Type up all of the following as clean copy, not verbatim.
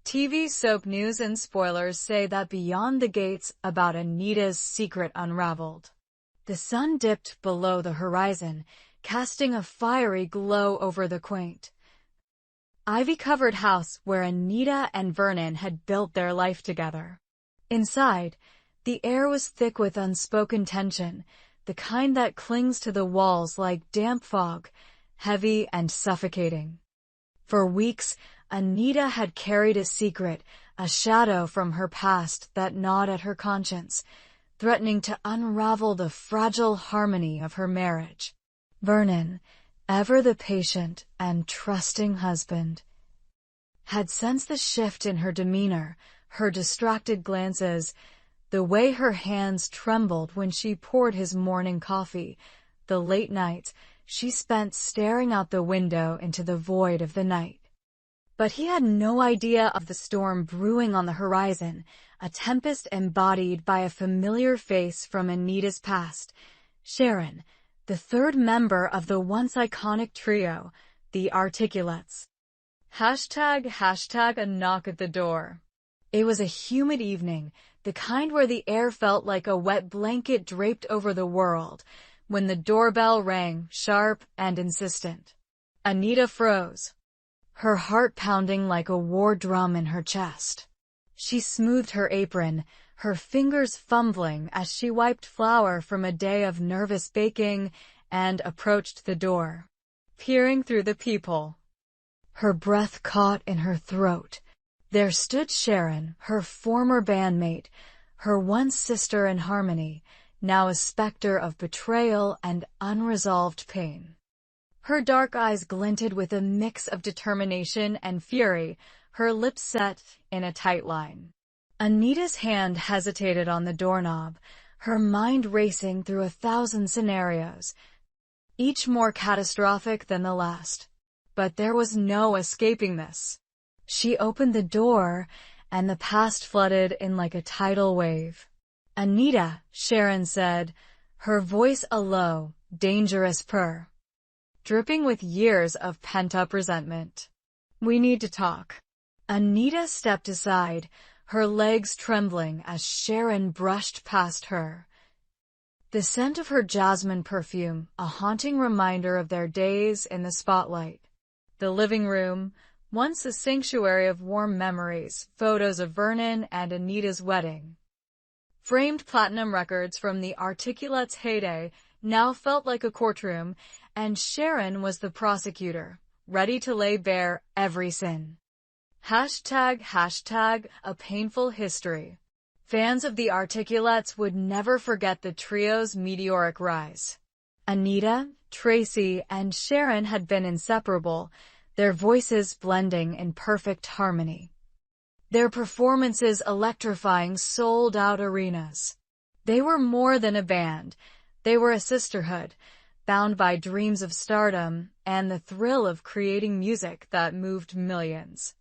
TV soap news and spoilers say that beyond the gates about Anita's secret unraveled. The sun dipped below the horizon, casting a fiery glow over the quaint, ivy-covered house where Anita and Vernon had built their life together. Inside, the air was thick with unspoken tension, the kind that clings to the walls like damp fog, heavy and suffocating. For weeks, Anita had carried a secret, a shadow from her past that gnawed at her conscience, threatening to unravel the fragile harmony of her marriage. Vernon, ever the patient and trusting husband, had sensed the shift in her demeanor, her distracted glances, the way her hands trembled when she poured his morning coffee, the late nights she spent staring out the window into the void of the night. But he had no idea of the storm brewing on the horizon, a tempest embodied by a familiar face from Anita's past, Sharon, the third member of the once iconic trio, the Articulates. ## a knock at the door. It was a humid evening, the kind where the air felt like a wet blanket draped over the world, when the doorbell rang, sharp and insistent. Anita froze, her heart pounding like a war drum in her chest. She smoothed her apron, her fingers fumbling as she wiped flour from a day of nervous baking, and approached the door, peering through the peephole. Her breath caught in her throat. There stood Sharon, her former bandmate, her once sister in harmony, now a specter of betrayal and unresolved pain. Her dark eyes glinted with a mix of determination and fury, her lips set in a tight line. Anita's hand hesitated on the doorknob, her mind racing through 1,000 scenarios, each more catastrophic than the last. But there was no escaping this. She opened the door, and the past flooded in like a tidal wave. "Anita," Sharon said, her voice a low, dangerous purr, dripping with years of pent-up resentment. "We need to talk." Anita stepped aside, her legs trembling as Sharon brushed past her. The scent of her jasmine perfume, a haunting reminder of their days in the spotlight. The living room, once a sanctuary of warm memories, photos of Vernon and Anita's wedding, framed platinum records from the Articulates' heyday, now felt like a courtroom, and Sharon was the prosecutor, ready to lay bare every sin. ## a painful history. Fans of the Articulates would never forget the trio's meteoric rise. Anita, Tracy, and Sharon had been inseparable, their voices blending in perfect harmony. Their performances electrifying sold-out arenas. They were more than a band. They were a sisterhood, bound by dreams of stardom and the thrill of creating music that moved millions.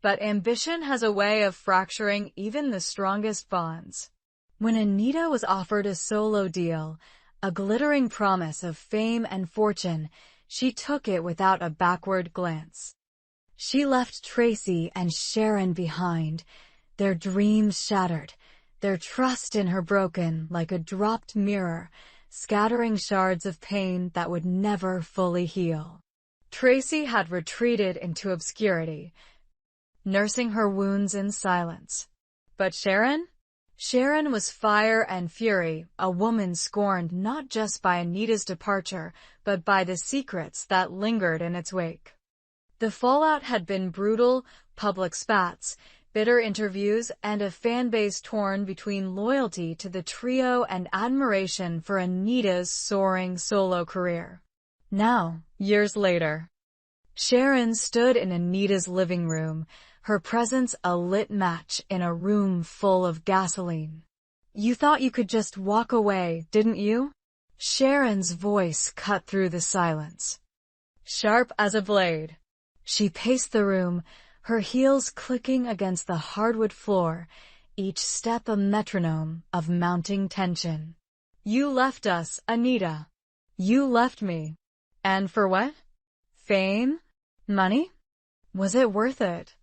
But ambition has a way of fracturing even the strongest bonds. When Anita was offered a solo deal, a glittering promise of fame and fortune, she took it without a backward glance. She left Tracy and Sharon behind, their dreams shattered, their trust in her broken like a dropped mirror, scattering shards of pain that would never fully heal. Tracy had retreated into obscurity, nursing her wounds in silence. But Sharon? Sharon was fire and fury, a woman scorned not just by Anita's departure, but by the secrets that lingered in its wake. The fallout had been brutal: public spats, bitter interviews, and a fanbase torn between loyalty to the trio and admiration for Anita's soaring solo career. Now, years later, Sharon stood in Anita's living room, her presence a lit match in a room full of gasoline. "You thought you could just walk away, didn't you?" Sharon's voice cut through the silence, sharp as a blade. She paced the room, her heels clicking against the hardwood floor, each step a metronome of mounting tension. "You left us, Anita. You left me. And for what? Fame? Money? Was it worth it?"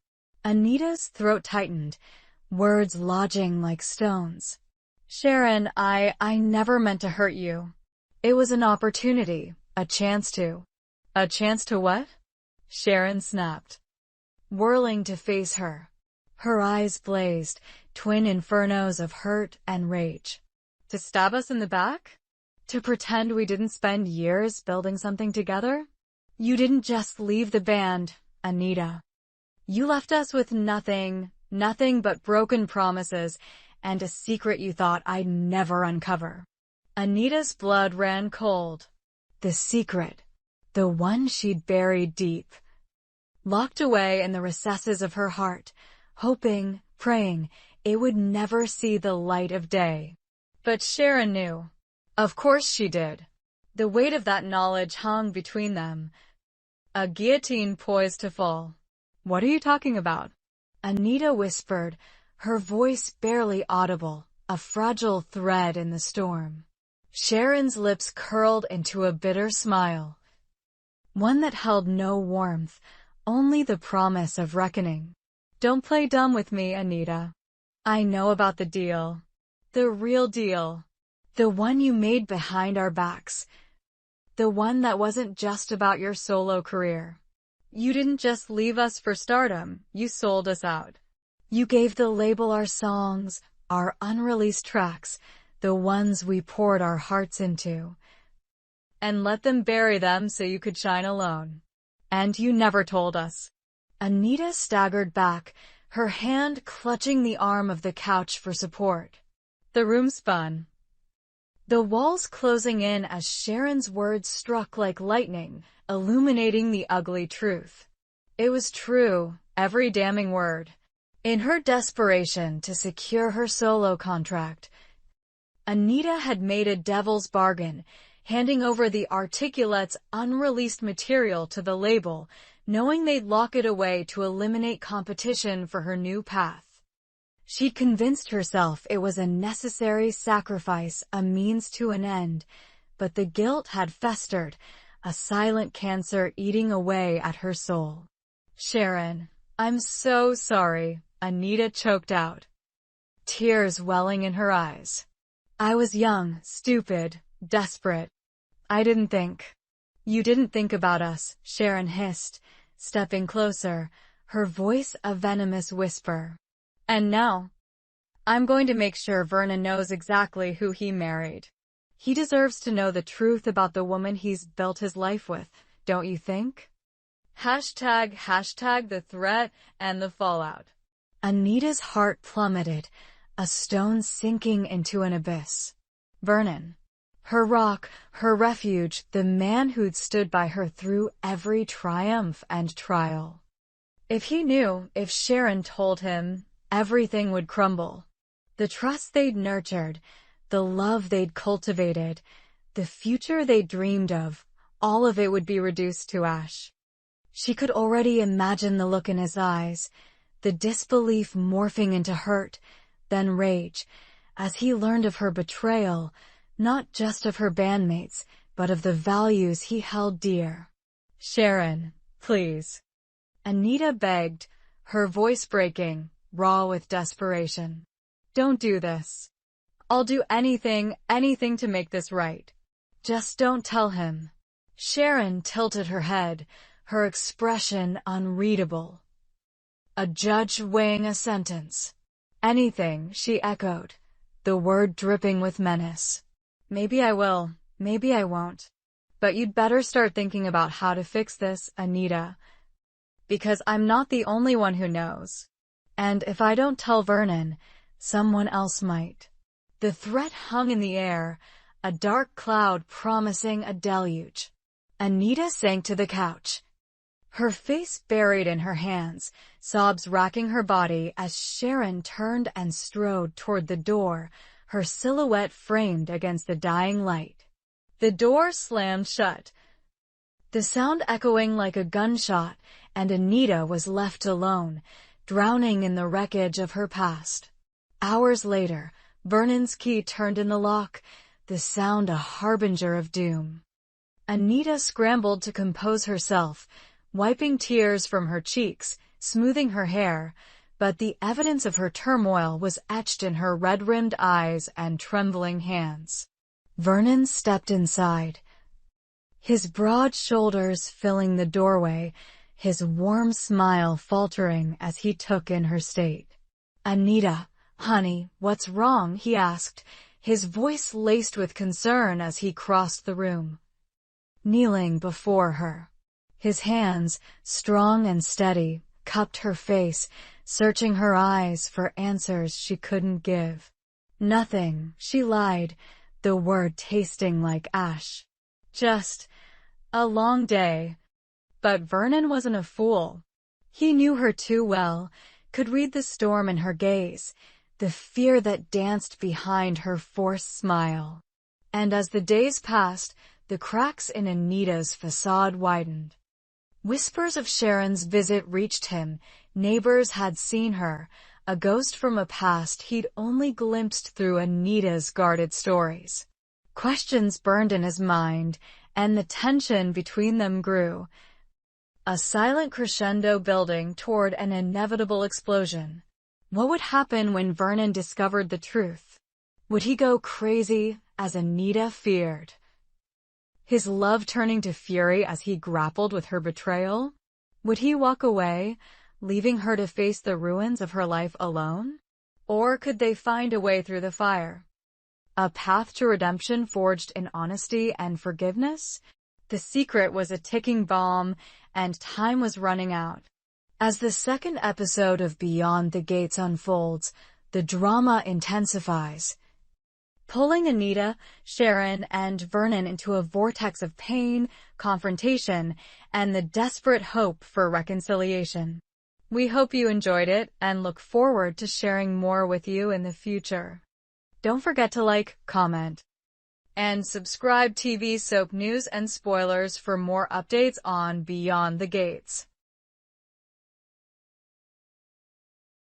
Anita's throat tightened, words lodging like stones. Sharon, I never meant to hurt you. It was an opportunity, a chance to. A chance to what? Sharon snapped, whirling to face her. Her eyes blazed, twin infernos of hurt and rage. To stab us in the back? To pretend we didn't spend years building something together? You didn't just leave the band, Anita. You left us with nothing but broken promises and a secret you thought I'd never uncover. Anita's blood ran cold. The secret, the one she'd buried deep, locked away in the recesses of her heart, hoping, praying, it would never see the light of day. But Sharon knew. Of course she did. The weight of that knowledge hung between them, a guillotine poised to fall. What are you talking about? Anita whispered, her voice barely audible, a fragile thread in the storm. Sharon's lips curled into a bitter smile, one that held no warmth, only the promise of reckoning. Don't play dumb with me, Anita. I know about the deal. The real deal. The one you made behind our backs. The one that wasn't just about your solo career. You didn't just leave us for stardom, you sold us out. You gave the label our songs, our unreleased tracks, the ones we poured our hearts into, and let them bury them so you could shine alone. And you never told us. Anita staggered back, her hand clutching the arm of the couch for support. The room spun, the walls closing in as Sharon's words struck like lightning, illuminating the ugly truth. It was true, every damning word. In her desperation to secure her solo contract, Anita had made a devil's bargain, handing over the Articulate's unreleased material to the label, knowing they'd lock it away to eliminate competition for her new path. She'd convinced herself it was a necessary sacrifice, a means to an end, but the guilt had festered, a silent cancer eating away at her soul. Sharon, I'm so sorry, Anita choked out, tears welling in her eyes. I was young, stupid, desperate. I didn't think. You didn't think about us, Sharon hissed, stepping closer, her voice a venomous whisper. And now, I'm going to make sure Vernon knows exactly who he married. He deserves to know the truth about the woman he's built his life with, don't you think? Hashtag the threat and the fallout. Anita's heart plummeted, a stone sinking into an abyss. Vernon. Her rock, her refuge, the man who'd stood by her through every triumph and trial. If he knew, if Sharon told him, everything would crumble. The trust they'd nurtured, the love they'd cultivated, the future they dreamed of, all of it would be reduced to ash. She could already imagine the look in his eyes, the disbelief morphing into hurt, then rage, as he learned of her betrayal, not just of her bandmates, but of the values he held dear. Sharon, please. Anita begged, her voice breaking, raw with desperation. Don't do this. I'll do anything to make this right. Just don't tell him. Sharon tilted her head, her expression unreadable. A judge weighing a sentence. Anything, she echoed, the word dripping with menace. Maybe I will, maybe I won't. But you'd better start thinking about how to fix this, Anita. Because I'm not the only one who knows. And if I don't tell Vernon, someone else might. The threat hung in the air, a dark cloud promising a deluge. Anita sank to the couch, her face buried in her hands, sobs racking her body as Sharon turned and strode toward the door, her silhouette framed against the dying light. The door slammed shut, the sound echoing like a gunshot, and Anita was left alone, drowning in the wreckage of her past. Hours later, Vernon's key turned in the lock, the sound a harbinger of doom. Anita scrambled to compose herself, wiping tears from her cheeks, smoothing her hair, but the evidence of her turmoil was etched in her red-rimmed eyes and trembling hands. Vernon stepped inside, his broad shoulders filling the doorway, his warm smile faltering as he took in her state. "Anita, honey, what's wrong?" he asked, his voice laced with concern as he crossed the room. Kneeling before her, his hands, strong and steady, cupped her face, searching her eyes for answers she couldn't give. "Nothing," she lied, the word tasting like ash. "Just a long day." But Vernon wasn't a fool. He knew her too well, could read the storm in her gaze, the fear that danced behind her forced smile. And as the days passed, the cracks in Anita's facade widened. Whispers of Sharon's visit reached him. Neighbors had seen her, a ghost from a past he'd only glimpsed through Anita's guarded stories. Questions burned in his mind, and the tension between them grew, a silent crescendo building toward an inevitable explosion. What would happen when Vernon discovered the truth? Would he go crazy, as Anita feared, his love turning to fury as he grappled with her betrayal? Would he walk away, leaving her to face the ruins of her life alone? Or could they find a way through the fire? A path to redemption forged in honesty and forgiveness? The secret was a ticking bomb, and time was running out. As the second episode of Beyond the Gates unfolds, the drama intensifies, pulling Anita, Sharon, and Vernon into a vortex of pain, confrontation, and the desperate hope for reconciliation. We hope you enjoyed it and look forward to sharing more with you in the future. Don't forget to like, comment, and subscribe. TV soap news and spoilers for more updates on Beyond the Gates.